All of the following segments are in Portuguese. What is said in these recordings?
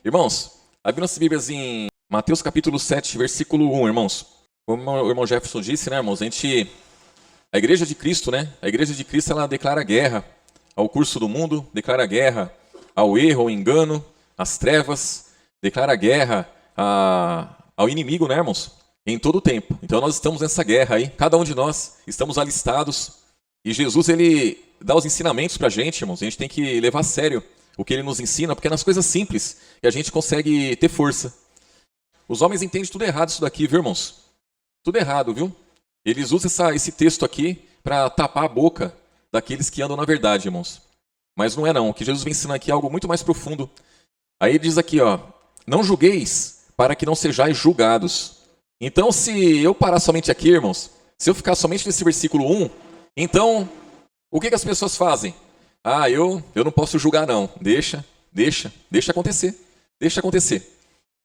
Irmãos, abre nossas Bíblias em Mateus capítulo 7, versículo 1, irmãos. Como o irmão Jefferson disse, né, irmãos? A Igreja de Cristo, né? A Igreja de Cristo, ela declara guerra ao curso do mundo, declara guerra ao erro, ao engano, às trevas, declara guerra ao inimigo, né, irmãos? Em todo o tempo. Então nós estamos nessa guerra aí, cada um de nós estamos alistados. E Jesus, ele dá os ensinamentos pra gente, irmãos. A gente tem que levar a sério o que ele nos ensina, porque é nas coisas simples que a gente consegue ter força. Os homens entendem tudo errado isso daqui, viu, irmãos? Tudo errado, viu? Eles usam esse texto aqui para tapar a boca daqueles que andam na verdade, irmãos. Mas não é não. O que Jesus vem ensinar aqui é algo muito mais profundo. Aí ele diz aqui, ó, não julgueis para que não sejais julgados. Então, se eu parar somente aqui, irmãos, se eu ficar somente nesse versículo 1, então, o que as pessoas fazem? Ah, eu não posso julgar não. Deixa acontecer. Deixa acontecer.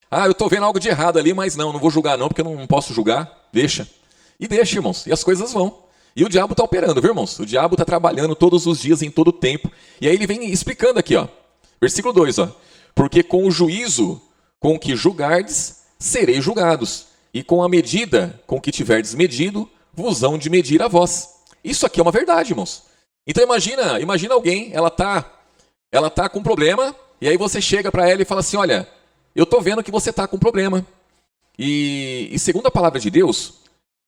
Ah, eu estou vendo algo de errado ali, mas não vou julgar não, porque eu não posso julgar. Deixa. E deixa, irmãos. E as coisas vão. E o diabo está operando, viu, irmãos? O diabo está trabalhando todos os dias, em todo o tempo. E aí ele vem explicando aqui, ó. Versículo 2, ó. Porque com o juízo com que julgardes, sereis julgados. E com a medida com que tiverdes medido, vos hão de medir a vós. Isso aqui é uma verdade, irmãos. Então imagina alguém, ela tá com um problema, e aí você chega para ela e fala assim, olha, eu tô vendo que você tá com um problema. E segundo a palavra de Deus,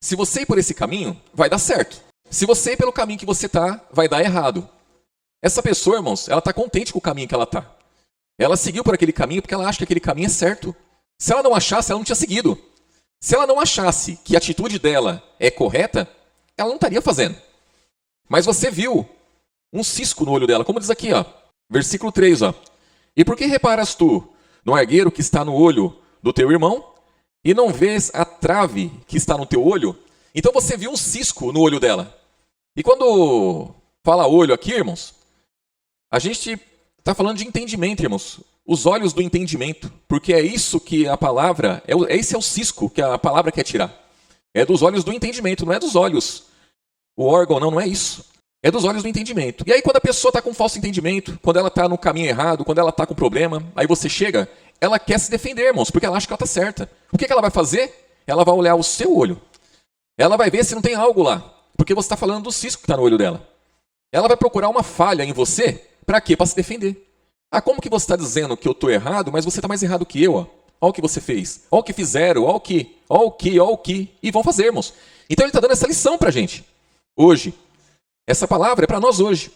se você ir por esse caminho, vai dar certo. Se você ir pelo caminho que você tá, vai dar errado. Essa pessoa, irmãos, ela tá contente com o caminho que ela tá. Ela seguiu por aquele caminho porque ela acha que aquele caminho é certo. Se ela não achasse, ela não tinha seguido. Se ela não achasse que a atitude dela é correta, ela não estaria fazendo. Mas você viu um cisco no olho dela, como diz aqui, ó, versículo 3, ó. E por que reparas tu no argueiro que está no olho do teu irmão e não vês a trave que está no teu olho? Então você viu um cisco no olho dela. E quando fala olho aqui, irmãos, a gente está falando de entendimento, irmãos. Os olhos do entendimento, porque é isso que a palavra, esse é o cisco que a palavra quer tirar. É dos olhos do entendimento, não é dos olhos. O órgão não é isso. É dos olhos do entendimento. E aí quando a pessoa está com falso entendimento, quando ela está no caminho errado, quando ela está com problema, aí você chega, ela quer se defender, irmãos, porque ela acha que ela está certa. O que ela vai fazer? Ela vai olhar o seu olho. Ela vai ver se não tem algo lá, porque você está falando do cisco que está no olho dela. Ela vai procurar uma falha em você, para quê? Para se defender. Ah, como que você está dizendo que eu estou errado, mas você está mais errado que eu, ó. Olha o que você fez, olha o que fizeram, olha o que, e vão fazer, irmãos. Então ele está dando essa lição para a gente. Hoje. Essa palavra é para nós hoje.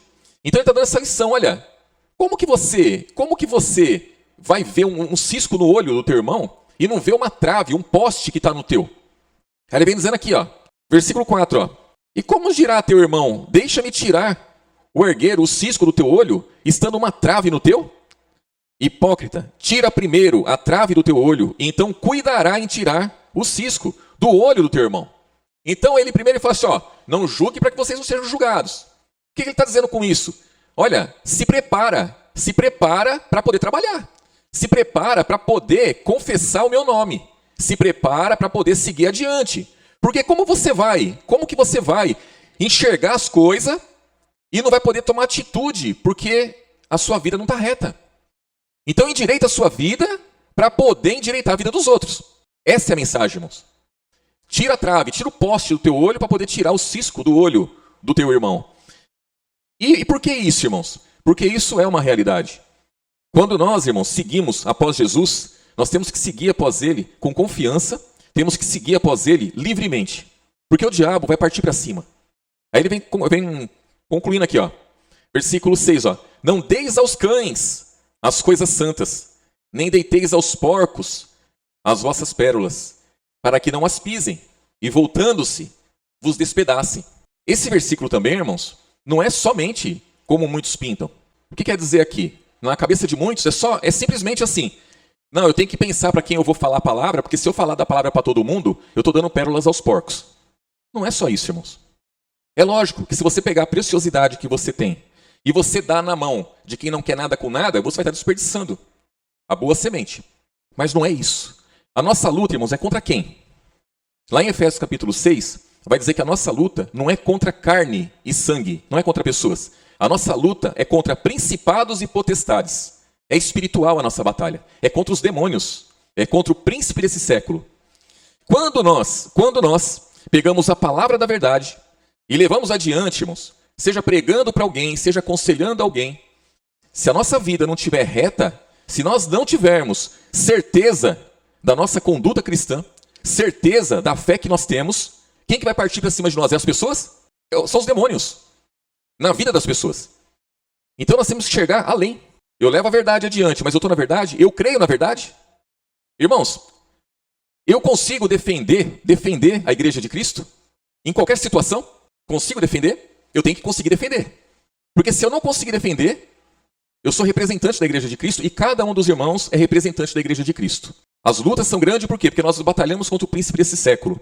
Então ele está dando essa lição, olha, como que você vai ver um cisco no olho do teu irmão e não vê uma trave, um poste que está no teu? Aí ele vem dizendo aqui, ó, versículo 4, ó. E como dirá teu irmão, deixa-me tirar o argueiro, o cisco do teu olho, estando uma trave no teu? Hipócrita, tira primeiro a trave do teu olho, e então cuidará em tirar o cisco do olho do teu irmão. Então ele primeiro fala assim, ó, não julgue para que vocês não sejam julgados. O que ele está dizendo com isso? Olha, se prepara para poder trabalhar. Se prepara para poder confessar o meu nome. Se prepara para poder seguir adiante. Porque como que você vai enxergar as coisas e não vai poder tomar atitude porque a sua vida não está reta? Então endireita a sua vida para poder endireitar a vida dos outros. Essa é a mensagem, irmãos. Tira a trave, tira o poste do teu olho para poder tirar o cisco do olho do teu irmão. E por que isso, irmãos? Porque isso é uma realidade. Quando nós, irmãos, seguimos após Jesus, nós temos que seguir após ele com confiança, temos que seguir após ele livremente. Porque o diabo vai partir para cima. Aí ele vem concluindo aqui, ó. Versículo 6, ó. Não deis aos cães as coisas santas, nem deiteis aos porcos as vossas pérolas, para que não as pisem, e voltando-se, vos despedacem. Esse versículo também, irmãos, não é somente como muitos pintam. O que quer dizer aqui? Na cabeça de muitos é simplesmente assim. Não, eu tenho que pensar para quem eu vou falar a palavra, porque se eu falar da palavra para todo mundo, eu estou dando pérolas aos porcos. Não é só isso, irmãos. É lógico que se você pegar a preciosidade que você tem e você dá na mão de quem não quer nada com nada, você vai estar desperdiçando a boa semente. Mas não é isso. A nossa luta, irmãos, é contra quem? Lá em Efésios capítulo 6, vai dizer que a nossa luta não é contra carne e sangue, não é contra pessoas. A nossa luta é contra principados e potestades. É espiritual a nossa batalha. É contra os demônios. É contra o príncipe desse século. Quando nós pegamos a palavra da verdade e levamos adiante, irmãos, seja pregando para alguém, seja aconselhando alguém, se a nossa vida não estiver reta, se nós não tivermos certeza da nossa conduta cristã, certeza da fé que nós temos, quem que vai partir para cima de nós? É as pessoas? São os demônios. Na vida das pessoas. Então nós temos que enxergar além. Eu levo a verdade adiante, mas eu estou na verdade? Eu creio na verdade? Irmãos, eu consigo defender a igreja de Cristo? Em qualquer situação? Consigo defender? Eu tenho que conseguir defender. Porque se eu não conseguir defender, eu sou representante da igreja de Cristo e cada um dos irmãos é representante da igreja de Cristo. As lutas são grandes por quê? Porque nós batalhamos contra o príncipe desse século.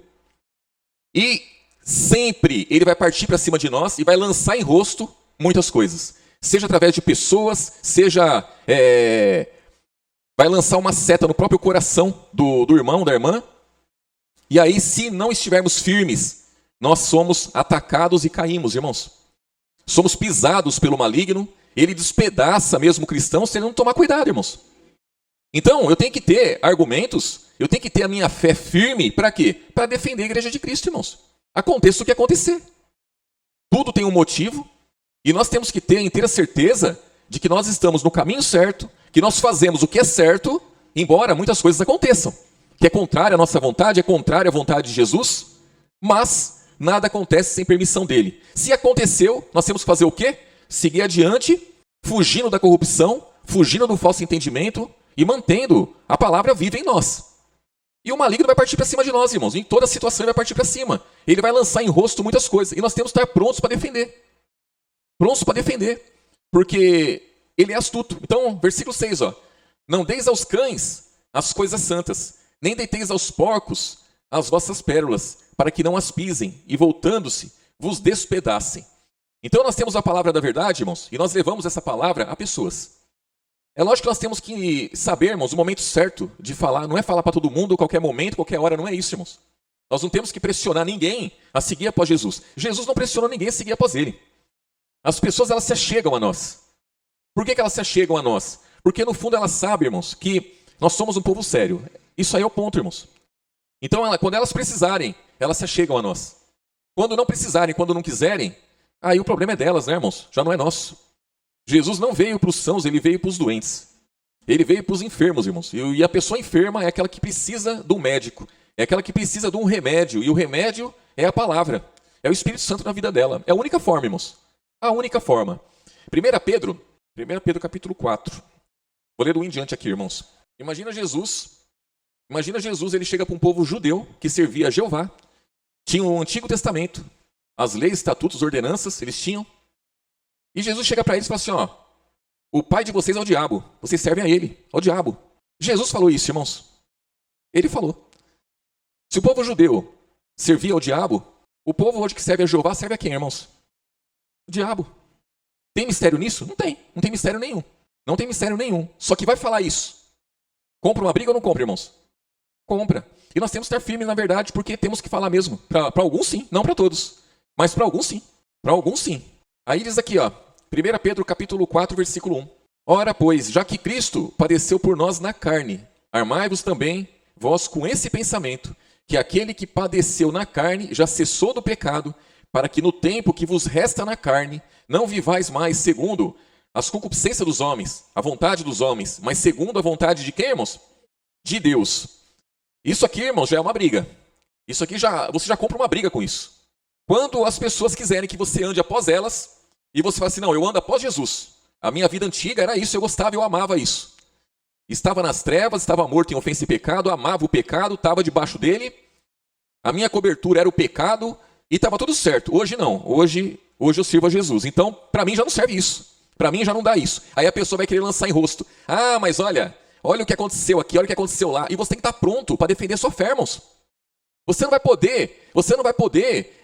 E sempre ele vai partir para cima de nós e vai lançar em rosto muitas coisas. Seja através de pessoas, seja... vai lançar uma seta no próprio coração do irmão, da irmã. E aí, se não estivermos firmes, nós somos atacados e caímos, irmãos. Somos pisados pelo maligno. Ele despedaça mesmo o cristão se ele não tomar cuidado, irmãos. Então, eu tenho que ter argumentos, eu tenho que ter a minha fé firme, para quê? Para defender a igreja de Cristo, irmãos. Aconteça o que acontecer. Tudo tem um motivo, e nós temos que ter a inteira certeza de que nós estamos no caminho certo, que nós fazemos o que é certo, embora muitas coisas aconteçam. Que é contrário à nossa vontade, é contrário à vontade de Jesus, mas nada acontece sem permissão dele. Se aconteceu, nós temos que fazer o quê? Seguir adiante, fugindo da corrupção, fugindo do falso entendimento e mantendo a palavra viva em nós. E o maligno vai partir para cima de nós, irmãos. Em toda situação ele vai partir para cima. Ele vai lançar em rosto muitas coisas. E nós temos que estar prontos para defender. Prontos para defender. Porque ele é astuto. Então, versículo 6, ó. Não deis aos cães as coisas santas, nem deiteis aos porcos as vossas pérolas, para que não as pisem, e voltando-se, vos despedacem. Então nós temos a palavra da verdade, irmãos, e nós levamos essa palavra a pessoas. É lógico que nós temos que saber, irmãos, o momento certo de falar. Não é falar para todo mundo, qualquer momento, qualquer hora, não é isso, irmãos. Nós não temos que pressionar ninguém a seguir após Jesus. Jesus não pressionou ninguém a seguir após ele. As pessoas, elas se achegam a nós. Por que elas se achegam a nós? Porque no fundo elas sabem, irmãos, que nós somos um povo sério. Isso aí é o ponto, irmãos. Então, quando elas precisarem, elas se achegam a nós. Quando não precisarem, quando não quiserem, aí o problema é delas, né, irmãos? Já não é nosso. Jesus não veio para os sãos, ele veio para os doentes. Ele veio para os enfermos, irmãos. E a pessoa enferma é aquela que precisa do médico. É aquela que precisa de um remédio. E o remédio é a palavra. É o Espírito Santo na vida dela. É a única forma, irmãos. A única forma. 1 Pedro capítulo 4. Vou ler do em diante aqui, irmãos. Imagina Jesus, ele chega para um povo judeu que servia a Jeová. Tinha o Antigo Testamento. As leis, estatutos, ordenanças, eles tinham. E Jesus chega para eles e fala assim, ó, o pai de vocês é o diabo, vocês servem a ele, ao diabo. Jesus falou isso, irmãos. Ele falou. Se o povo judeu servia ao diabo, o povo hoje que serve a Jeová serve a quem, irmãos? O diabo. Tem mistério nisso? Não tem mistério nenhum. Não tem mistério nenhum. Só que vai falar isso. Compra uma briga ou não compra, irmãos? Compra. E nós temos que estar firmes, na verdade, porque temos que falar mesmo. Para alguns, sim. Não para todos. Mas para alguns, sim. Para alguns, sim. Aí diz aqui, ó. 1 Pedro capítulo 4, versículo 1. Ora, pois, já que Cristo padeceu por nós na carne, armai-vos também, vós com esse pensamento, que aquele que padeceu na carne já cessou do pecado, para que no tempo que vos resta na carne, não vivais mais segundo as concupiscências dos homens, a vontade dos homens, mas segundo a vontade de quem, irmãos? De Deus. Isso aqui, irmãos, já é uma briga. Isso aqui você já compra uma briga com isso. Quando as pessoas quiserem que você ande após elas, e você fala assim, não, eu ando após Jesus. A minha vida antiga era isso, eu gostava, eu amava isso. Estava nas trevas, estava morto em ofensa e pecado, amava o pecado, estava debaixo dele. A minha cobertura era o pecado e estava tudo certo. Hoje não, hoje eu sirvo a Jesus. Então, para mim já não serve isso. Para mim já não dá isso. Aí a pessoa vai querer lançar em rosto. Ah, mas olha o que aconteceu aqui, olha o que aconteceu lá. E você tem que estar pronto para defender sua fé, irmãos. Você não vai poder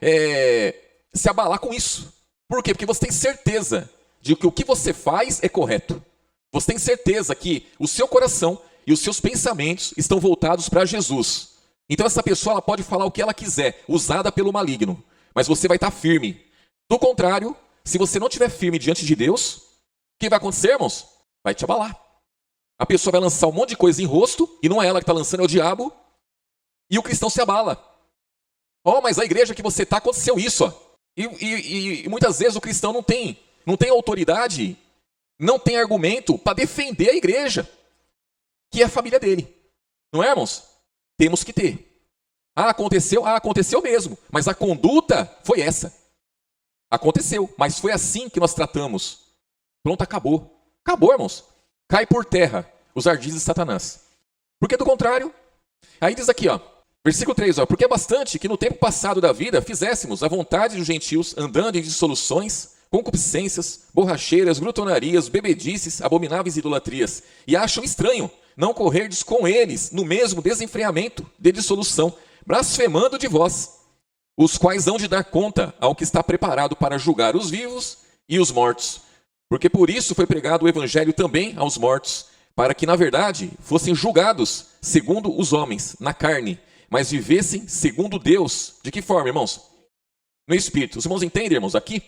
se abalar com isso. Por quê? Porque você tem certeza de que o que você faz é correto. Você tem certeza que o seu coração e os seus pensamentos estão voltados para Jesus. Então essa pessoa ela pode falar o que ela quiser, usada pelo maligno. Mas você vai estar firme. Do contrário, se você não estiver firme diante de Deus, o que vai acontecer, irmãos? Vai te abalar. A pessoa vai lançar um monte de coisa em rosto, e não é ela que está lançando, é o diabo, e o cristão se abala. Mas a igreja que você está, aconteceu isso. Ó. E muitas vezes o cristão não tem autoridade, não tem argumento para defender a igreja, que é a família dele. Não é, irmãos? Temos que ter. Aconteceu mesmo, mas a conduta foi essa. Aconteceu, mas foi assim que nós tratamos. Pronto, acabou. Acabou, irmãos. Cai por terra os ardis de Satanás. Porque do contrário, aí diz aqui, ó, versículo 3, ó, porque é bastante que no tempo passado da vida fizéssemos a vontade dos gentios, andando em dissoluções, concupiscências, borracheiras, glutonarias, bebedices, abomináveis idolatrias, e acham estranho não correrdes com eles no mesmo desenfreamento de dissolução, blasfemando de vós, os quais hão de dar conta ao que está preparado para julgar os vivos e os mortos. Porque por isso foi pregado o evangelho também aos mortos, para que, na verdade, fossem julgados segundo os homens, na carne, mas vivessem segundo Deus. De que forma, irmãos? No Espírito. Os irmãos entendem, irmãos, aqui?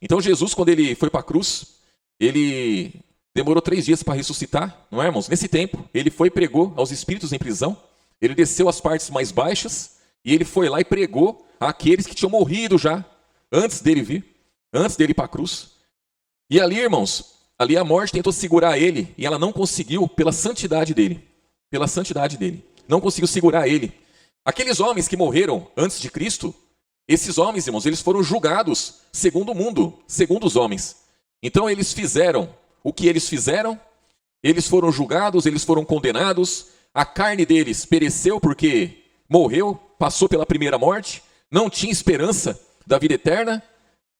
Então Jesus, quando ele foi para a cruz, ele demorou 3 dias para ressuscitar, não é, irmãos? Nesse tempo, ele foi e pregou aos espíritos em prisão, ele desceu às partes mais baixas, e ele foi lá e pregou àqueles que tinham morrido já, antes dele vir, antes dele ir para a cruz. E ali, irmãos, ali a morte tentou segurar ele, e ela não conseguiu pela santidade dele. Pela santidade dele. Não conseguiu segurar ele. Aqueles homens que morreram antes de Cristo, esses homens, irmãos, eles foram julgados segundo o mundo, segundo os homens. Então eles fizeram o que eles fizeram, eles foram julgados, eles foram condenados, a carne deles pereceu porque morreu, passou pela primeira morte, não tinha esperança da vida eterna,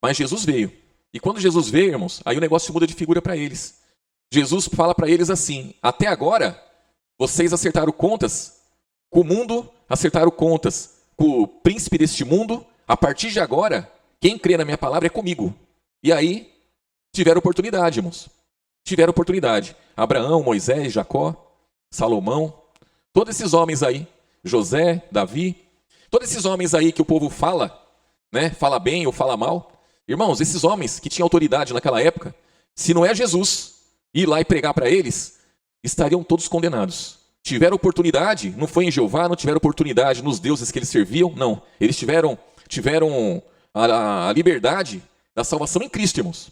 mas Jesus veio. E quando Jesus veio, irmãos, aí o negócio muda de figura para eles. Jesus fala para eles assim, até agora, vocês acertaram contas com o mundo, acertaram contas com o príncipe deste mundo, a partir de agora, quem crê na minha palavra é comigo. E aí, tiveram oportunidade, irmãos. Tiveram oportunidade. Abraão, Moisés, Jacó, Salomão, todos esses homens aí, José, Davi, todos esses homens aí que o povo fala, né, fala bem ou fala mal. Irmãos, esses homens que tinham autoridade naquela época, se não é Jesus ir lá e pregar para eles, estariam todos condenados. Tiveram oportunidade, não foi em Jeová, não tiveram oportunidade nos deuses que eles serviam, não. Eles tiveram a liberdade da salvação em Cristo, irmãos.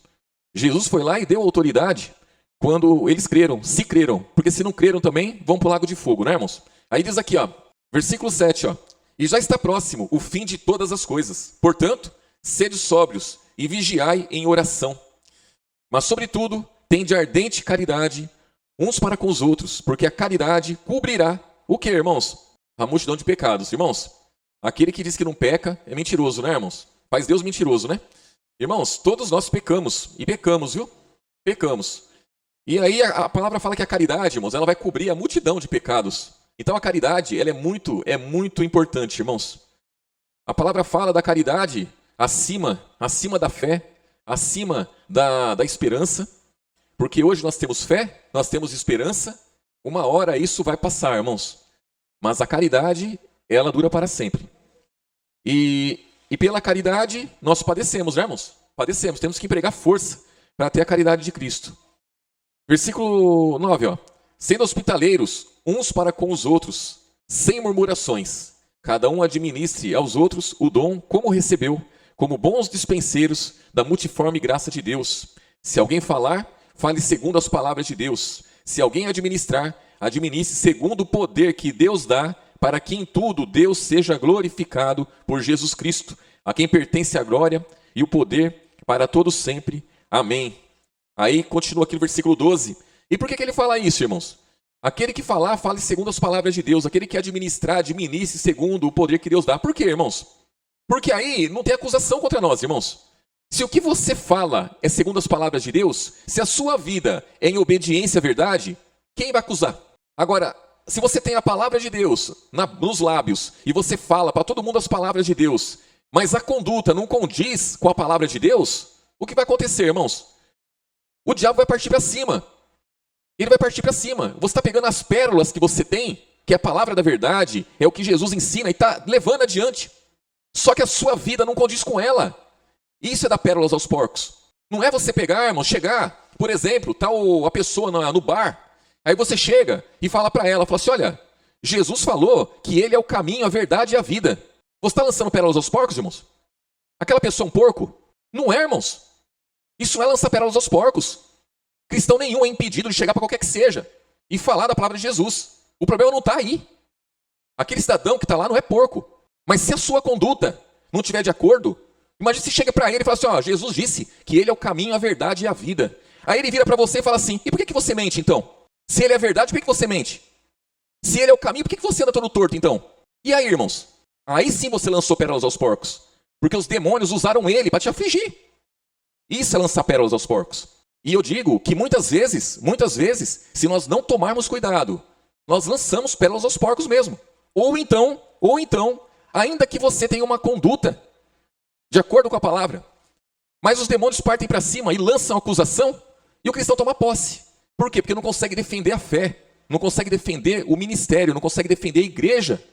Jesus foi lá e deu autoridade quando eles creram, se creram. Porque se não creram também, vão para o lago de fogo, né, irmãos? Aí diz aqui, ó, versículo 7, ó. E já está próximo o fim de todas as coisas. Portanto, sede sóbrios e vigiai em oração. Mas, sobretudo, tende ardente caridade uns para com os outros, porque a caridade cobrirá o que, irmãos? A multidão de pecados. Irmãos, aquele que diz que não peca é mentiroso, né, irmãos? Faz Deus mentiroso, né? Irmãos, todos nós pecamos, e pecamos, viu? Pecamos. E aí a palavra fala que a caridade, irmãos, ela vai cobrir a multidão de pecados. Então a caridade, ela é muito importante, irmãos. A palavra fala da caridade acima da fé, acima da esperança, porque hoje nós temos fé, nós temos esperança, uma hora isso vai passar, irmãos. Mas a caridade, ela dura para sempre. E pela caridade nós padecemos, né, irmãos? Padecemos, temos que empregar força para ter a caridade de Cristo. Versículo 9, ó. Sendo hospitaleiros uns para com os outros, sem murmurações, cada um administre aos outros o dom como recebeu, como bons dispenseiros da multiforme graça de Deus. Se alguém falar, fale segundo as palavras de Deus. Se alguém administrar, administre segundo o poder que Deus dá, para que em tudo Deus seja glorificado por Jesus Cristo, a quem pertence a glória e o poder para todos sempre. Amém. Aí continua aqui no versículo 12. E por que ele fala isso, irmãos? Aquele que falar, fale segundo as palavras de Deus. Aquele que administrar, administre segundo o poder que Deus dá. Por quê, irmãos? Porque aí não tem acusação contra nós, irmãos. Se o que você fala é segundo as palavras de Deus, se a sua vida é em obediência à verdade, quem vai acusar? Agora, se você tem a palavra de Deus nos lábios e você fala para todo mundo as palavras de Deus, mas a conduta não condiz com a palavra de Deus, o que vai acontecer, irmãos? O diabo vai partir para cima. Ele vai partir para cima. Você está pegando as pérolas que você tem, que é a palavra da verdade, é o que Jesus ensina e está levando adiante. Só que a sua vida não condiz com ela. Isso é dar pérolas aos porcos. Não é você pegar, irmão, chegar, por exemplo, tá a pessoa no bar, Aí você chega e fala para ela, fala assim, olha, Jesus falou que ele é o caminho, a verdade e a vida. Você está lançando pérolas aos porcos, irmãos? Aquela pessoa é um porco? Não é, irmãos. Isso não é lançar pérolas aos porcos. Cristão nenhum é impedido de chegar para qualquer que seja e falar da palavra de Jesus. O problema não está aí. Aquele cidadão que está lá não é porco. Mas se a sua conduta não estiver de acordo, imagine se chega para ele e fala assim, ó, Jesus disse que ele é o caminho, a verdade e a vida. Aí ele vira para você e fala assim, e por que você mente então? Se ele é a verdade, por que você mente? Se ele é o caminho, por que você anda todo torto então? E aí, irmãos? Aí sim você lançou pérolas aos porcos. Porque os demônios usaram ele para te afligir. Isso é lançar pérolas aos porcos. E eu digo que muitas vezes, se nós não tomarmos cuidado, nós lançamos pérolas aos porcos mesmo. Ou então, ainda que você tenha uma conduta de acordo com a palavra, mas os demônios partem para cima e lançam acusação, e o cristão toma posse. Por quê? Porque não consegue defender a fé, não consegue defender o ministério, não consegue defender a igreja,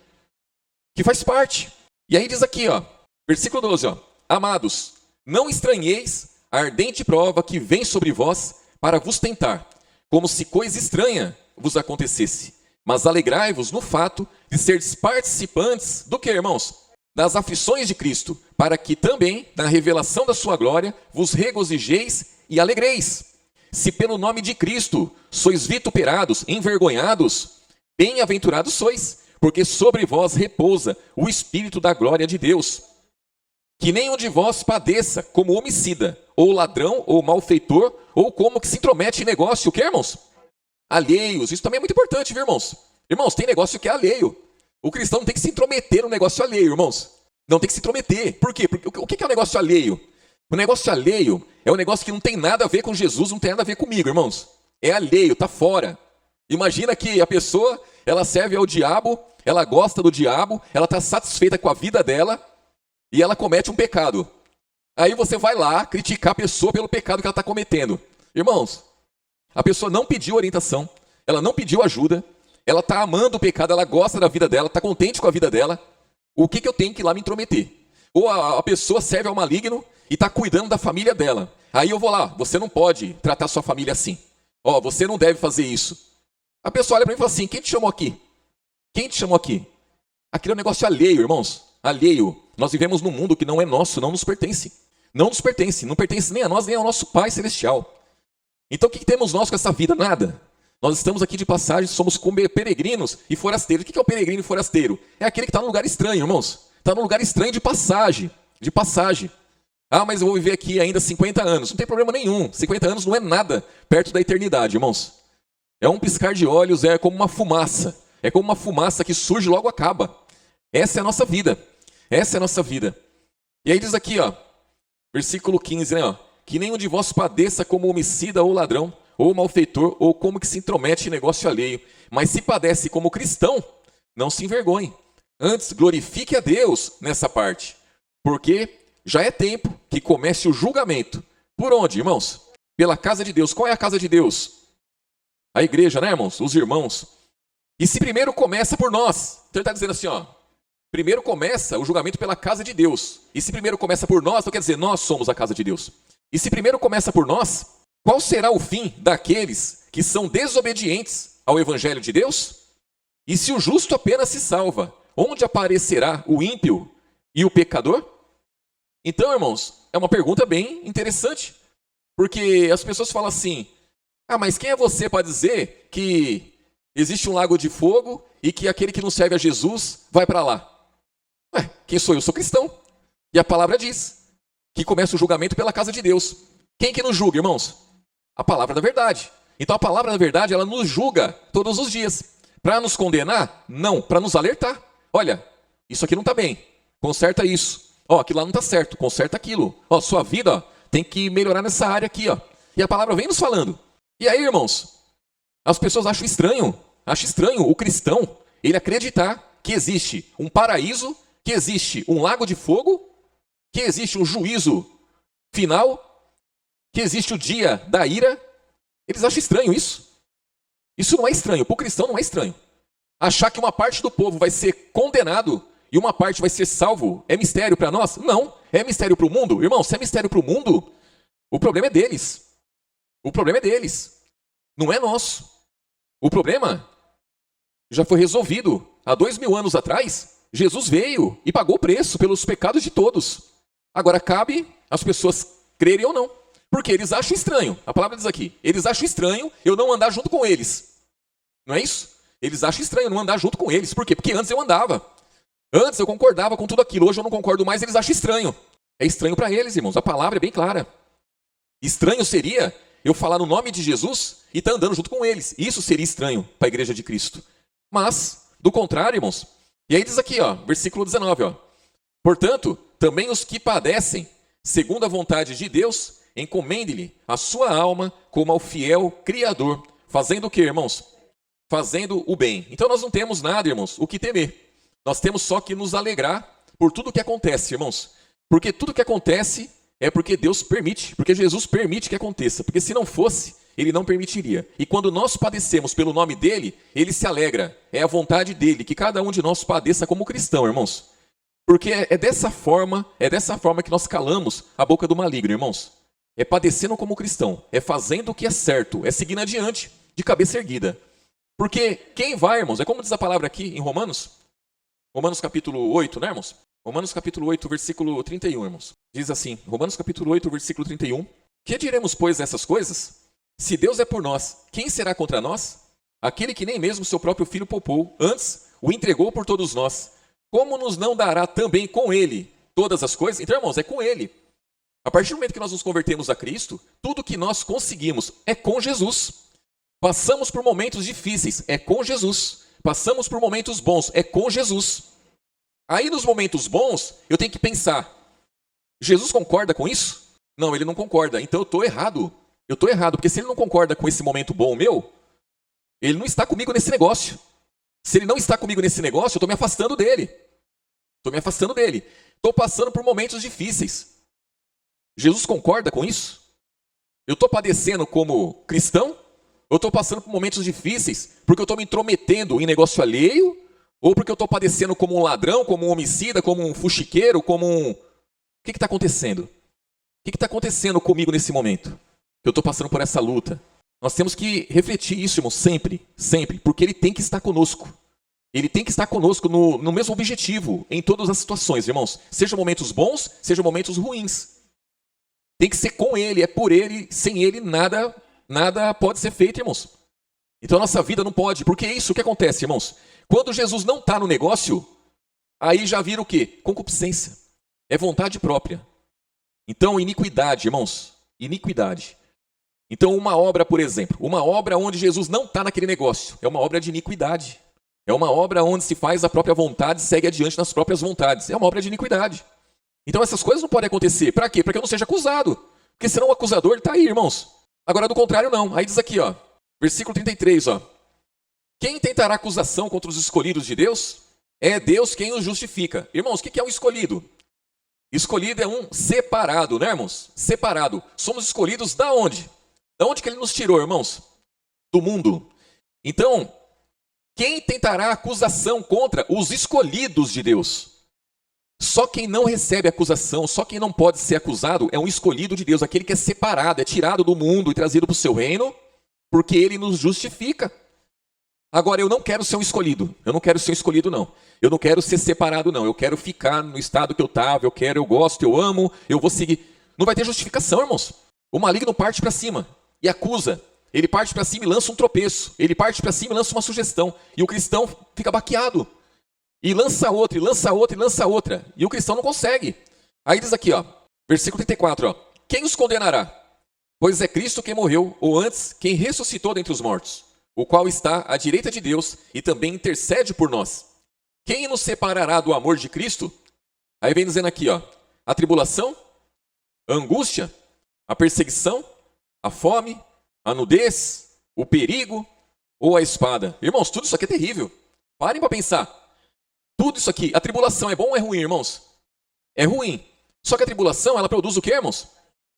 que faz parte. E aí diz aqui, ó, versículo 12, ó, amados, não estranheis a ardente prova que vem sobre vós para vos tentar, como se coisa estranha vos acontecesse. Mas alegrai-vos no fato de seres participantes do que, irmãos? Das aflições de Cristo, para que também, na revelação da sua glória, vos regozijeis e alegreis. Se pelo nome de Cristo sois vituperados, envergonhados, bem-aventurados sois, porque sobre vós repousa o Espírito da glória de Deus. Que nenhum de vós padeça como homicida, ou ladrão, ou malfeitor, ou como que se intromete em negócio, o que, irmãos? Alheios. Isso também é muito importante, viu, irmãos? Irmãos, tem negócio que é alheio. O cristão não tem que se intrometer no negócio alheio, irmãos. Não tem que se intrometer. Por quê? Porque o que é o negócio alheio? O negócio alheio é um negócio que não tem nada a ver com Jesus, não tem nada a ver comigo, irmãos. É alheio, tá fora. Imagina que a pessoa, ela serve ao diabo, ela gosta do diabo, ela está satisfeita com a vida dela e ela comete um pecado. Aí você vai lá criticar a pessoa pelo pecado que ela está cometendo. Irmãos, a pessoa não pediu orientação, ela não pediu ajuda, ela está amando o pecado, ela gosta da vida dela, está contente com a vida dela. O que eu tenho que ir lá me intrometer? Ou a pessoa serve ao maligno e está cuidando da família dela. Aí eu vou lá, você não pode tratar sua família assim. Ó, você não deve fazer isso. A pessoa olha para mim e fala assim, quem te chamou aqui? Quem te chamou aqui? Aquilo é um negócio alheio, irmãos. Alheio. Nós vivemos num mundo que não é nosso, não nos pertence. Não nos pertence, não pertence nem a nós, nem ao nosso Pai Celestial. Então o que temos nós com essa vida? Nada. Nós estamos aqui de passagem, somos como peregrinos e forasteiros. O que é o peregrino e forasteiro? É aquele que está num lugar estranho, irmãos. Está num lugar estranho de passagem. De passagem. Ah, mas eu vou viver aqui ainda 50 anos. Não tem problema nenhum. 50 anos não é nada perto da eternidade, irmãos. É um piscar de olhos, é como uma fumaça. É como uma fumaça que surge e logo acaba. Essa é a nossa vida. Essa é a nossa vida. E aí diz aqui, ó, versículo 15, né, ó, que nenhum de vós padeça como homicida ou ladrão, ou malfeitor, ou como que se intromete em negócio alheio. Mas se padece como cristão, não se envergonhe. Antes, glorifique a Deus nessa parte. Porque já é tempo que comece o julgamento. Por onde, irmãos? Pela casa de Deus. Qual é a casa de Deus? A igreja, né, irmãos? Os irmãos. E se primeiro começa por nós? Então ele está dizendo assim, ó. Primeiro começa o julgamento pela casa de Deus. E se primeiro começa por nós, então quer dizer, nós somos a casa de Deus. E se primeiro começa por nós, qual será o fim daqueles que são desobedientes ao evangelho de Deus? E se o justo apenas se salva, onde aparecerá o ímpio e o pecador? Então, irmãos, é uma pergunta bem interessante. Porque as pessoas falam assim, ah, mas quem é você para dizer que existe um lago de fogo e que aquele que não serve a Jesus vai para lá? Ué, quem sou eu? Eu sou cristão. E a palavra diz que começa o julgamento pela casa de Deus. Quem que nos julga, irmãos? A palavra da verdade. Então a palavra da verdade, ela nos julga todos os dias. Para nos condenar? Não, para nos alertar. Olha, isso aqui não está bem. Conserta isso. Ó, aquilo lá não está certo. Conserta aquilo. Ó, sua vida, ó, tem que melhorar nessa área aqui, ó. E a palavra vem nos falando. E aí, irmãos, as pessoas acham estranho o cristão, ele acreditar que existe um paraíso, que existe um lago de fogo, que existe um juízo final, que existe o dia da ira. Eles acham estranho isso. Isso não é estranho, para o cristão não é estranho. Achar que uma parte do povo vai ser condenado e uma parte vai ser salvo é mistério para nós? Não. É mistério para o mundo? Irmão, se é mistério para o mundo, o problema é deles. O problema é deles. Não é nosso. O problema já foi resolvido. Há 2000 anos atrás, Jesus veio e pagou o preço pelos pecados de todos. Agora cabe as pessoas crerem ou não. Porque eles acham estranho. A palavra diz aqui, eles acham estranho eu não andar junto com eles. Não é isso? Eles acham estranho eu não andar junto com eles. Por quê? Porque antes eu andava. Antes eu concordava com tudo aquilo. Hoje eu não concordo mais, eles acham estranho. É estranho para eles, irmãos. A palavra é bem clara. Estranho seria eu falar no nome de Jesus e estar andando junto com eles. Isso seria estranho para a igreja de Cristo. Mas, do contrário, irmãos. E aí diz aqui, ó, versículo 19, ó. Portanto, também os que padecem, segundo a vontade de Deus, encomende-lhe a sua alma como ao fiel Criador. Fazendo o que, irmãos? Fazendo o bem. Então nós não temos nada, irmãos, o que temer. Nós temos só que nos alegrar por tudo que acontece, irmãos. Porque tudo que acontece é porque Deus permite, porque Jesus permite que aconteça. Porque se não fosse, Ele não permitiria. E quando nós padecemos pelo nome dEle, Ele se alegra. É a vontade dEle que cada um de nós padeça como cristão, irmãos. Porque é dessa forma que nós calamos a boca do maligno, irmãos. É padecendo como cristão, é fazendo o que é certo, é seguindo adiante, de cabeça erguida. Porque quem vai, irmãos, é como diz a palavra aqui em Romanos capítulo 8, né, irmãos? Romanos capítulo 8, versículo 31, irmãos. Diz assim, Romanos capítulo 8, versículo 31. Que diremos, pois, essas coisas? Se Deus é por nós, quem será contra nós? Aquele que nem mesmo seu próprio filho poupou, antes o entregou por todos nós. Como nos não dará também com ele todas as coisas? Então, irmãos, é com ele. A partir do momento que nós nos convertemos a Cristo, tudo que nós conseguimos é com Jesus. Passamos por momentos difíceis, é com Jesus. Passamos por momentos bons, é com Jesus. Aí nos momentos bons, eu tenho que pensar, Jesus concorda com isso? Não, ele não concorda, então eu estou errado. Eu estou errado, porque se ele não concorda com esse momento bom meu, ele não está comigo nesse negócio. Se ele não está comigo nesse negócio, eu estou me afastando dele. Estou me afastando dele. Estou passando por momentos difíceis. Jesus concorda com isso? Eu estou padecendo como cristão? Eu estou passando por momentos difíceis porque eu estou me intrometendo em negócio alheio? Ou porque eu estou padecendo como um ladrão, como um homicida, como um fuxiqueiro, como um... O que está acontecendo? O que está acontecendo comigo nesse momento? Eu estou passando por essa luta. Nós temos que refletir isso, irmão, sempre, sempre, porque Ele tem que estar conosco. Ele tem que estar conosco no mesmo objetivo, em todas as situações, irmãos. Sejam momentos bons, sejam momentos ruins. Tem que ser com Ele, é por Ele, sem Ele nada pode ser feito, irmãos. Então a nossa vida não pode, porque é isso que acontece, irmãos. Quando Jesus não está no negócio, aí já vira o quê? Concupiscência. É vontade própria. Então, iniquidade, irmãos, iniquidade. Então, uma obra, por exemplo, uma obra onde Jesus não está naquele negócio, é uma obra de iniquidade. É uma obra onde se faz a própria vontade e segue adiante nas próprias vontades. É uma obra de iniquidade. Então, essas coisas não podem acontecer. Para quê? Para que eu não seja acusado. Porque senão o acusador está aí, irmãos. Agora, do contrário, não. Aí diz aqui, ó, versículo 33, ó. Quem tentará acusação contra os escolhidos de Deus? É Deus quem os justifica. Irmãos, o que é um escolhido? Escolhido é um separado, né, irmãos? Separado. Somos escolhidos da onde? Da onde que Ele nos tirou, irmãos? Do mundo. Então, quem tentará acusação contra os escolhidos de Deus? Só quem não recebe acusação, só quem não pode ser acusado é um escolhido de Deus, aquele que é separado, é tirado do mundo e trazido para o seu reino, porque Ele nos justifica. Agora, eu não quero ser um escolhido. Eu não quero ser um escolhido, não. Eu não quero ser separado, não. Eu quero ficar no estado que eu estava. Eu gosto, eu amo, eu vou seguir. Não vai ter justificação, irmãos. O maligno parte para cima e acusa. Ele parte para cima e lança um tropeço. Ele parte para cima e lança uma sugestão. E o cristão fica baqueado. E lança outra, e lança outra, e lança outra. E o cristão não consegue. Aí diz aqui, ó, versículo 34, ó. Quem os condenará? Pois é Cristo quem morreu, ou antes, quem ressuscitou dentre os mortos, o qual está à direita de Deus e também intercede por nós. Quem nos separará do amor de Cristo? Aí vem dizendo aqui, ó, a tribulação, a angústia, a perseguição, a fome, a nudez, o perigo ou a espada. Irmãos, tudo isso aqui é terrível. Parem para pensar. Tudo isso aqui, a tribulação é bom ou é ruim, irmãos? É ruim. Só que a tribulação, ela produz o quê, irmãos?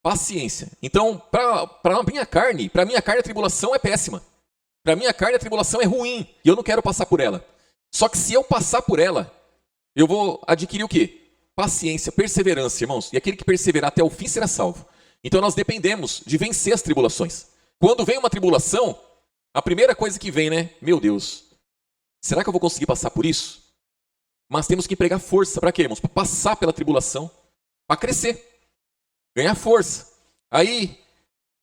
Paciência. Então, para a minha carne a tribulação é péssima. Para a minha carne a tribulação é ruim e eu não quero passar por ela. Só que se eu passar por ela, eu vou adquirir o quê? Paciência, perseverança, irmãos. E aquele que perseverar até o fim será salvo. Então nós dependemos de vencer as tribulações. Quando vem uma tribulação, A primeira coisa que vem, né? Meu Deus, será que eu vou conseguir passar por isso? Mas temos que empregar força. Para quê, irmãos? Para passar pela tribulação. Para crescer. Ganhar força. Aí,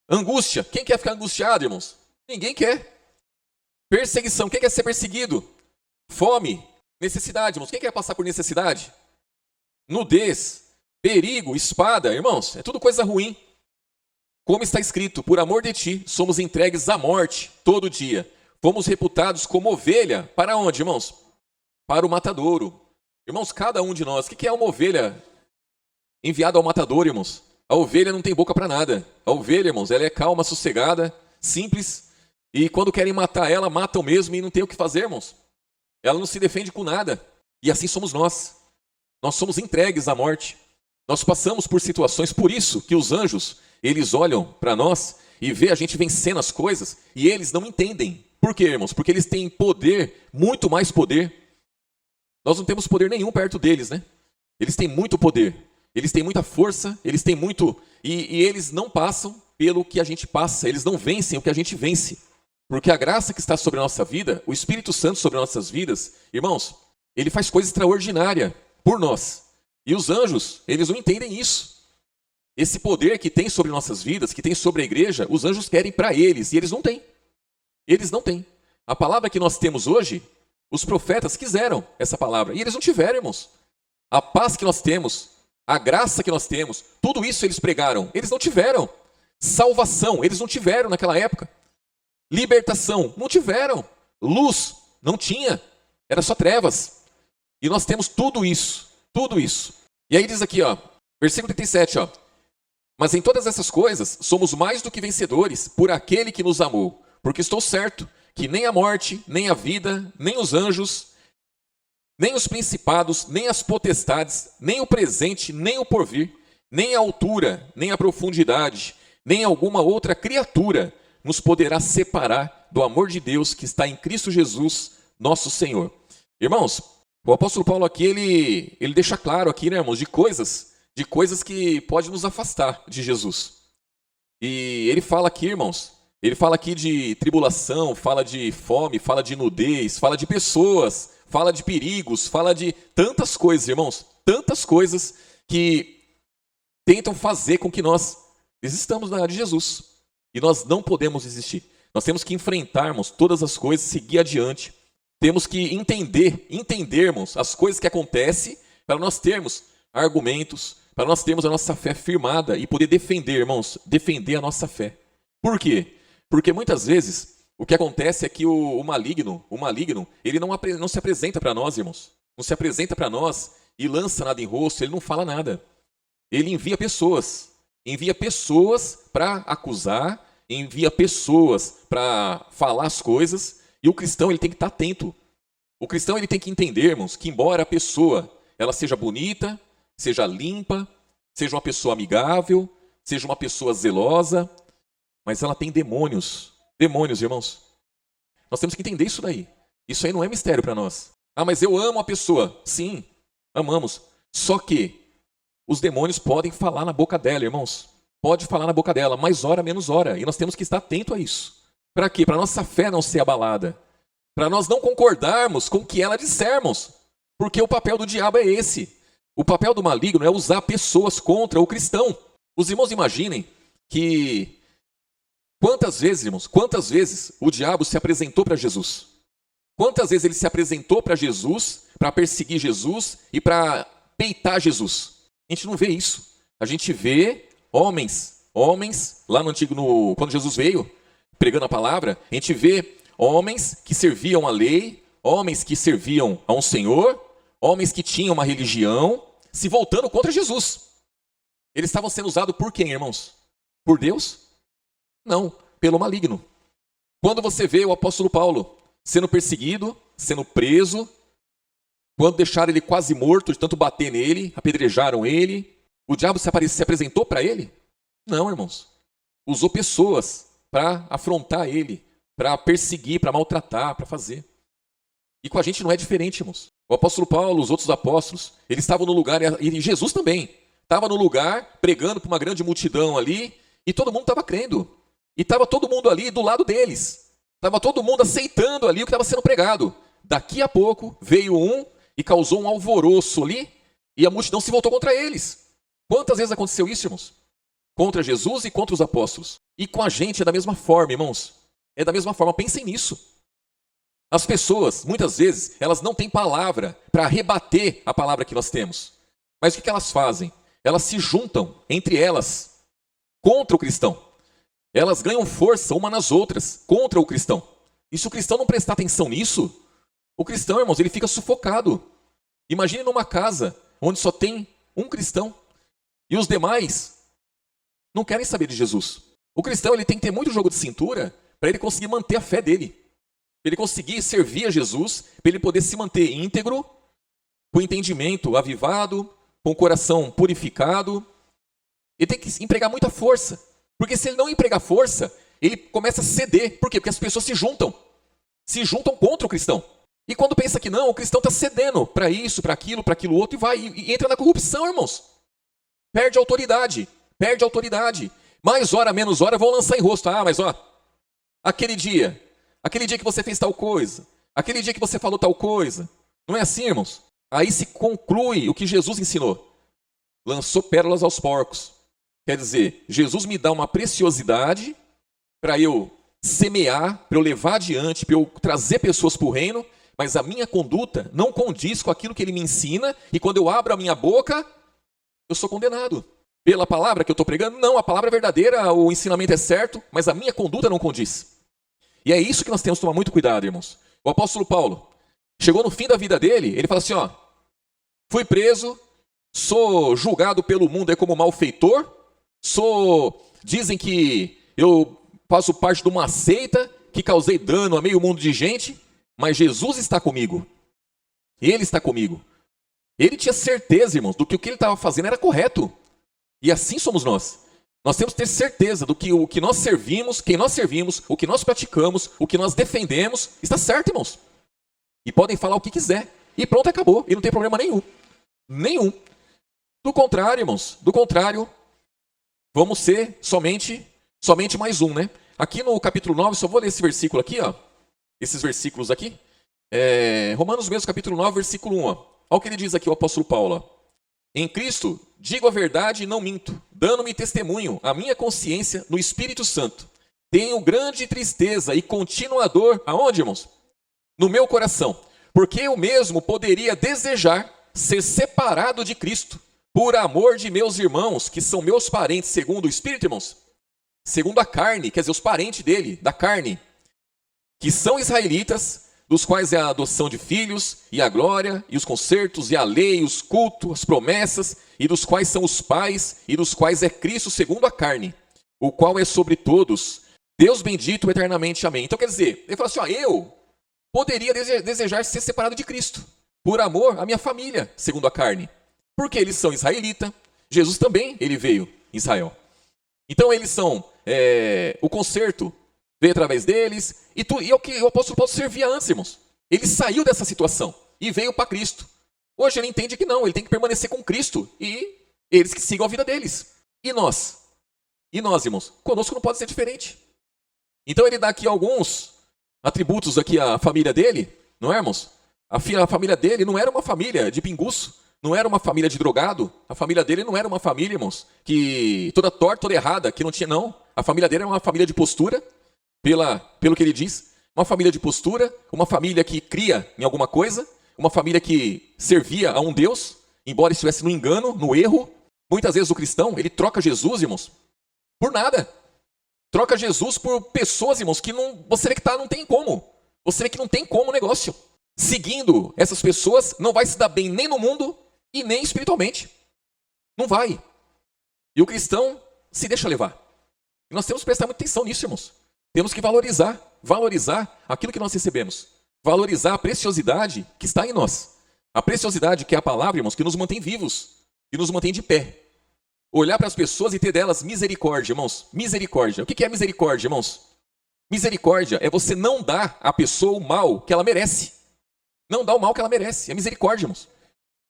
angústia. Quem quer ficar angustiado, irmãos? Ninguém quer. Perseguição. Quem quer ser perseguido? Fome. Necessidade, irmãos. Quem quer passar por necessidade? Nudez. Perigo. Espada. Irmãos, é tudo coisa ruim. Como está escrito, por amor de ti, somos entregues à morte todo dia. Fomos reputados como ovelha. Para onde, irmãos? Para o matadouro. Irmãos, cada um de nós, o que é uma ovelha enviada ao matadouro, irmãos? A ovelha não tem boca para nada. A ovelha, irmãos, ela é calma, sossegada, simples. E quando querem matar ela, matam mesmo e não tem o que fazer, irmãos. Ela não se defende com nada. E assim somos nós. Nós somos entregues à morte. Nós passamos por situações, por isso que os anjos, eles olham para nós e vê a gente vencendo as coisas e eles não entendem. Por quê, irmãos? Porque eles têm poder, muito mais poder. Nós não temos poder nenhum perto deles, né? Eles têm muito poder, eles têm muita força, eles têm muito... E eles não passam pelo que a gente passa, eles não vencem o que a gente vence. Porque a graça que está sobre a nossa vida, o Espírito Santo sobre nossas vidas, irmãos, ele faz coisa extraordinária por nós. E os anjos, eles não entendem isso. Esse poder que tem sobre nossas vidas, que tem sobre a igreja, os anjos querem para eles, e eles não têm. Eles não têm. A palavra que nós temos hoje, os profetas quiseram essa palavra, e eles não tiveram, irmãos. A paz que nós temos, a graça que nós temos, tudo isso eles pregaram, eles não tiveram. Salvação, eles não tiveram naquela época. Libertação, não tiveram. Luz, não tinha. Era só trevas. E nós temos tudo isso, tudo isso. E aí diz aqui, ó, versículo 37, ó. Mas em todas essas coisas, somos mais do que vencedores por aquele que nos amou. Porque estou certo que nem a morte, nem a vida, nem os anjos, nem os principados, nem as potestades, nem o presente, nem o porvir, nem a altura, nem a profundidade, nem alguma outra criatura nos poderá separar do amor de Deus que está em Cristo Jesus, nosso Senhor. Irmãos, o apóstolo Paulo aqui, ele deixa claro aqui, né, irmãos, de coisas que podem nos afastar de Jesus. E ele fala aqui, irmãos, ele fala aqui de tribulação, fala de fome, fala de nudez, fala de pessoas, fala de perigos, fala de tantas coisas, irmãos, tantas coisas que tentam fazer com que nós desistamos de Jesus. E nós não podemos desistir. Nós temos que enfrentarmos todas as coisas, seguir adiante. Temos que entendermos as coisas que acontecem para nós termos argumentos, para nós termos a nossa fé firmada e poder defender, irmãos, defender a nossa fé. Por quê? Porque muitas vezes o que acontece é que o maligno, ele não se apresenta para nós, irmãos. Não se apresenta para nós e lança nada em rosto, ele não fala nada. Ele envia pessoas para acusar, envia pessoas para falar as coisas, e o cristão ele tem que estar atento. O cristão ele tem que entender, irmãos, que embora a pessoa ela seja bonita, seja limpa, seja uma pessoa amigável, seja uma pessoa zelosa, mas ela tem demônios. Demônios, irmãos. Nós temos que entender isso daí. Isso aí não é mistério para nós. Ah, mas eu amo a pessoa. Sim, amamos. Só que os demônios podem falar na boca dela, irmãos. Pode falar na boca dela, mais hora, menos hora. E nós temos que estar atento a isso. Para quê? Para nossa fé não ser abalada. Para nós não concordarmos com o que ela dissermos. Porque o papel do diabo é esse. O papel do maligno é usar pessoas contra o cristão. Os irmãos imaginem que quantas vezes o diabo se apresentou para Jesus? Quantas vezes ele se apresentou para Jesus, para perseguir Jesus e para peitar Jesus? A gente não vê isso. A gente vê homens lá quando Jesus veio, pregando a palavra, a gente vê homens que serviam a lei, homens que serviam a um Senhor, homens que tinham uma religião, se voltando contra Jesus. Eles estavam sendo usados por quem, irmãos? Por Deus? Não, pelo maligno. Quando você vê o apóstolo Paulo sendo perseguido, sendo preso, quando deixaram ele quase morto de tanto bater nele, apedrejaram ele, o diabo se apresentou para ele? Não, irmãos. Usou pessoas para afrontar ele, para perseguir, para maltratar, para fazer. E com a gente não é diferente, irmãos. O apóstolo Paulo, os outros apóstolos, eles estavam no lugar, e Jesus também, estava no lugar, pregando para uma grande multidão ali, e todo mundo estava crendo. E estava todo mundo ali do lado deles. Estava todo mundo aceitando ali o que estava sendo pregado. Daqui a pouco veio um e causou um alvoroço ali e a multidão se voltou contra eles. Quantas vezes aconteceu isso, irmãos? Contra Jesus e contra os apóstolos. E com a gente é da mesma forma, irmãos. É da mesma forma, pensem nisso. As pessoas, muitas vezes, elas não têm palavra para rebater a palavra que nós temos. Mas o que elas fazem? Elas se juntam entre elas contra o cristão. Elas ganham força uma nas outras contra o cristão. E se o cristão não prestar atenção nisso, o cristão, irmãos, ele fica sufocado. Imagine numa casa onde só tem um cristão e os demais não querem saber de Jesus. O cristão ele tem que ter muito jogo de cintura para ele conseguir manter a fé dele. Para ele conseguir servir a Jesus, para ele poder se manter íntegro, com entendimento avivado, com o coração purificado. Ele tem que empregar muita força. Porque se ele não empregar força, ele começa a ceder. Por quê? Porque as pessoas se juntam. Se juntam contra o cristão. E quando pensa que não, o cristão está cedendo para isso, para aquilo outro, e vai. E entra na corrupção, irmãos. Perde autoridade. Perde autoridade. Mais hora, menos hora, vão lançar em rosto. Ah, mas ó, aquele dia que você fez tal coisa, aquele dia que você falou tal coisa. Não é assim, irmãos? Aí se conclui o que Jesus ensinou. Lançou pérolas aos porcos. Quer dizer, Jesus me dá uma preciosidade para eu semear, para eu levar adiante, para eu trazer pessoas para o reino, mas a minha conduta não condiz com aquilo que ele me ensina, e quando eu abro a minha boca, eu sou condenado. Pela palavra que eu estou pregando? Não, a palavra é verdadeira, o ensinamento é certo, mas a minha conduta não condiz. E é isso que nós temos que tomar muito cuidado, irmãos. O apóstolo Paulo chegou no fim da vida dele, ele fala assim, ó, fui preso, sou julgado pelo mundo como malfeitor, dizem que eu faço parte de uma seita, que causei dano a meio mundo de gente, mas Jesus está comigo. Ele está comigo. Ele tinha certeza, irmãos, do que o que ele estava fazendo era correto. E assim somos nós. Nós temos que ter certeza do que o que nós servimos, quem nós servimos, o que nós praticamos, o que nós defendemos, está certo, irmãos. E podem falar o que quiser. E pronto, acabou. E não tem problema nenhum. Nenhum. Do contrário, irmãos, do contrário, vamos ser somente mais um, né? Aqui no capítulo 9, só vou ler esse versículo aqui, ó. Esses versículos aqui. Romanos mesmo, capítulo 9, versículo 1, ó. Olha o que ele diz aqui, o apóstolo Paulo, ó. Em Cristo, digo a verdade e não minto, dando-me testemunho, a minha consciência no Espírito Santo. Tenho grande tristeza e contínua dor, aonde, irmãos? No meu coração, porque eu mesmo poderia desejar ser separado de Cristo, por amor de meus irmãos, que são meus parentes, segundo o Espírito, irmãos, segundo a carne, quer dizer, os parentes dele, da carne, que são israelitas, dos quais é a adoção de filhos, e a glória, e os concertos, e a lei, os cultos, as promessas, e dos quais são os pais, e dos quais é Cristo segundo a carne, o qual é sobre todos, Deus bendito eternamente, amém. Então quer dizer, ele fala assim, ó, eu poderia desejar ser separado de Cristo, por amor à minha família, segundo a carne, porque eles são israelitas, Jesus também, ele veio em Israel. Então eles são, o concerto veio através deles, e é o que o apóstolo Paulo servia antes, irmãos. Ele saiu dessa situação e veio para Cristo. Hoje ele entende que não, ele tem que permanecer com Cristo, e eles que sigam a vida deles. E nós? E nós, irmãos? Conosco não pode ser diferente. Então ele dá aqui alguns atributos aqui à família dele, não é, irmãos? A família dele não era uma família de pinguço, não era uma família de drogado, a família dele não era uma família, irmãos, que toda torta, toda errada, que não tinha, não. A família dele era uma família de postura, pelo que ele diz, uma família de postura, uma família que cria em alguma coisa, uma família que servia a um Deus, embora estivesse no engano, no erro. Muitas vezes o cristão, ele troca Jesus, irmãos, por nada. Troca Jesus por pessoas, irmãos, que não, você vê que não tem como. Você vê que não tem como o negócio. Seguindo essas pessoas, não vai se dar bem nem no mundo e nem espiritualmente. Não vai. E o cristão se deixa levar. E nós temos que prestar muita atenção nisso, irmãos. Temos que valorizar aquilo que nós recebemos. Valorizar a preciosidade que está em nós. A preciosidade que é a palavra, irmãos, que nos mantém vivos, que nos mantém de pé. Olhar para as pessoas e ter delas misericórdia, irmãos. Misericórdia. O que é misericórdia, irmãos? Misericórdia é você não dar à pessoa o mal que ela merece. Não dá o mal que ela merece. É misericórdia, irmãos.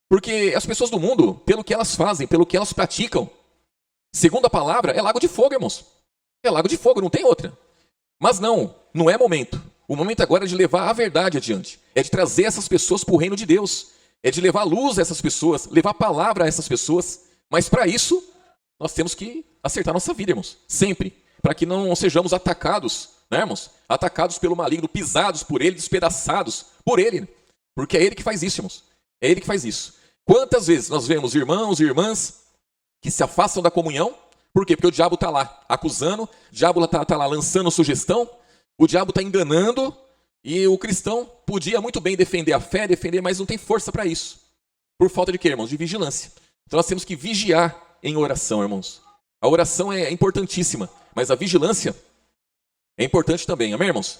Porque as pessoas do mundo, pelo que elas fazem, pelo que elas praticam, segundo a palavra, é lago de fogo, irmãos. É lago de fogo, não tem outra. Mas não é momento. O momento agora é de levar a verdade adiante. É de trazer essas pessoas para o reino de Deus. É de levar luz a essas pessoas, levar palavra a essas pessoas. Mas para isso, nós temos que acertar nossa vida, irmãos. Sempre. Para que não sejamos atacados, né, irmãos? Atacados pelo maligno, pisados por ele, despedaçados por ele. Porque é ele que faz isso, irmãos. É ele que faz isso. Quantas vezes nós vemos irmãos e irmãs que se afastam da comunhão? Por quê? Porque o diabo está lá acusando, o diabo está lá lançando sugestão, o diabo está enganando, e o cristão podia muito bem defender a fé, mas não tem força para isso. Por falta de quê, irmãos? De vigilância. Então nós temos que vigiar em oração, irmãos. A oração é importantíssima, mas a vigilância é importante também, amém, irmãos?